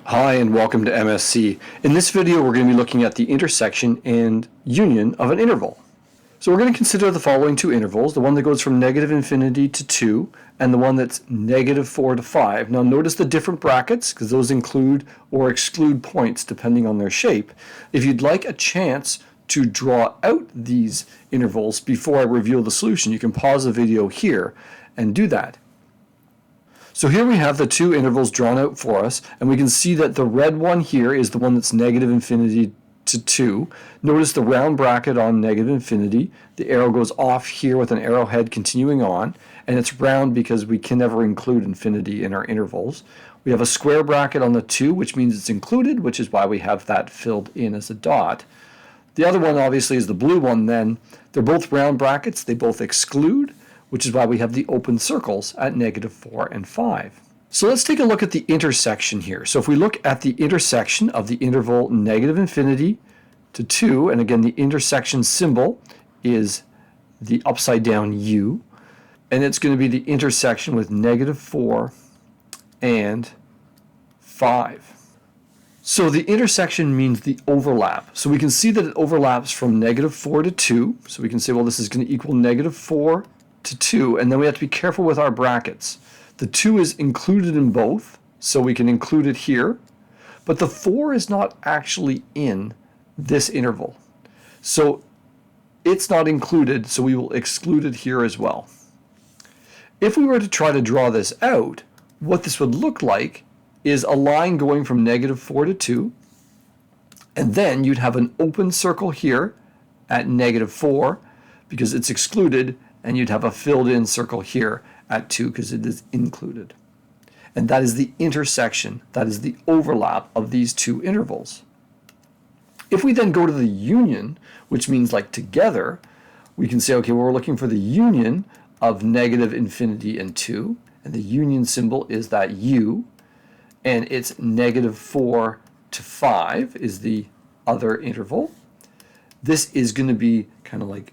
Hi and welcome to MSc. In this video we're going to be looking at the intersection and union of an interval. So we're going to consider the following two intervals, the one that goes from negative infinity to 2 and the one that's negative 4 to 5. Now notice the different brackets because those include or exclude points depending on their shape. If you'd like a chance to draw out these intervals before I reveal the solution, you can pause the video here and do that. So here we have the two intervals drawn out for us, and we can see that the red one here is the one that's negative infinity to 2. Notice the round bracket on negative infinity. The arrow goes off here with an arrowhead continuing on, and it's round because we can never include infinity in our intervals. We have a square bracket on the 2, which means it's included, which is why we have that filled in as a dot. The other one obviously is the blue one then. They're both round brackets, they both exclude, which is why we have the open circles at negative 4 and 5. So let's take a look at the intersection here. So if we look at the intersection of the interval negative infinity to 2, and again the intersection symbol is the upside down U, and it's going to be the intersection with negative 4 and 5. So the intersection means the overlap. So we can see that it overlaps from negative 4 to 2. So we can say, well, this is going to equal negative 4 to 2, and then we have to be careful with our brackets. The 2 is included in both, so we can include it here, but the 4 is not actually in this interval. So it's not included, so we will exclude it here as well. If we were to try to draw this out, what this would look like is a line going from negative 4 to 2, and then you'd have an open circle here at negative 4 because it's excluded, and you'd have a filled in circle here at 2 because it is included. And that is the intersection, that is the overlap of these two intervals. If we then go to the union, which means like together, we can say, okay, well, we're looking for the union of negative infinity and 2, and the union symbol is that U, and it's negative 4 to 5 is the other interval. This is going to be kind of like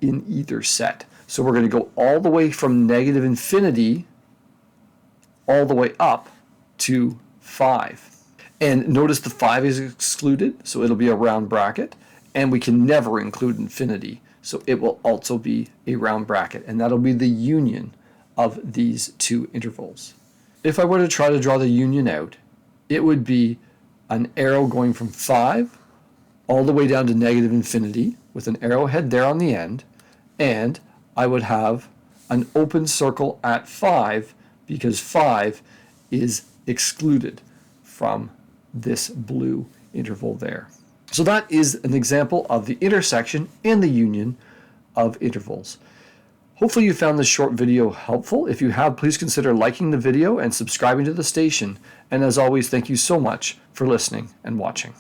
in either set. So we're going to go all the way from negative infinity all the way up to 5. And notice the 5 is excluded, so it'll be a round bracket, and we can never include infinity, so it will also be a round bracket, and that'll be the union of these two intervals. If I were to try to draw the union out, it would be an arrow going from 5 all the way down to negative infinity with an arrowhead there on the end, and I would have an open circle at 5 because 5 is excluded from this blue interval there. So that is an example of the intersection and the union of intervals. Hopefully you found this short video helpful. If you have, please consider liking the video and subscribing to the station. And as always, thank you so much for listening and watching.